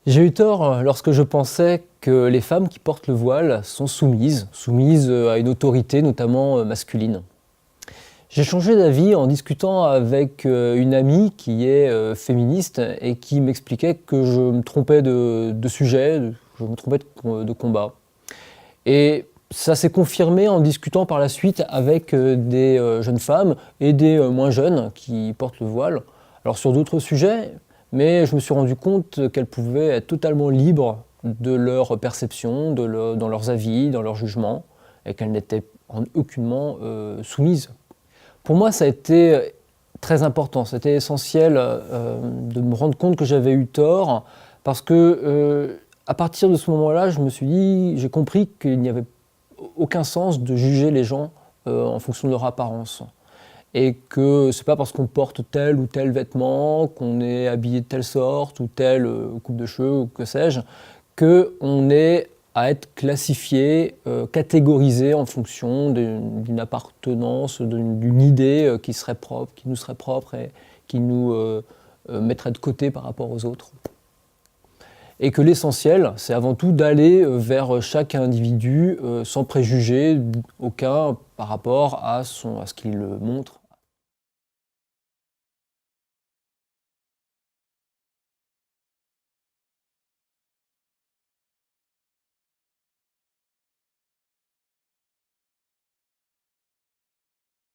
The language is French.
J'ai eu tort lorsque je pensais que les femmes qui portent le voile sont soumises à une autorité notamment masculine. J'ai changé d'avis en discutant avec une amie qui est féministe et qui m'expliquait que je me trompais de sujet, je me trompais de combat. Et ça s'est confirmé en discutant par la suite avec des jeunes femmes et des moins jeunes qui portent le voile. Alors sur d'autres sujets, mais je me suis rendu compte qu'elles pouvaient être totalement libres de leur perception, dans leurs avis, dans leurs jugements, et qu'elles n'étaient aucunement soumises. Pour moi, ça a été très important, c'était essentiel de me rendre compte que j'avais eu tort, parce que à partir de ce moment-là, je me suis dit, j'ai compris qu'il n'y avait aucun sens de juger les gens en fonction de leur apparence. Et que c'est pas parce qu'on porte tel ou tel vêtement, qu'on est habillé de telle sorte ou telle coupe de cheveux ou que sais-je, qu'on est à être classifié, catégorisé en fonction d'une appartenance, d'une idée qui serait propre, qui nous serait propre et qui nous mettrait de côté par rapport aux autres. Et que l'essentiel, c'est avant tout d'aller vers chaque individu sans préjugé aucun par rapport à ce qu'il montre.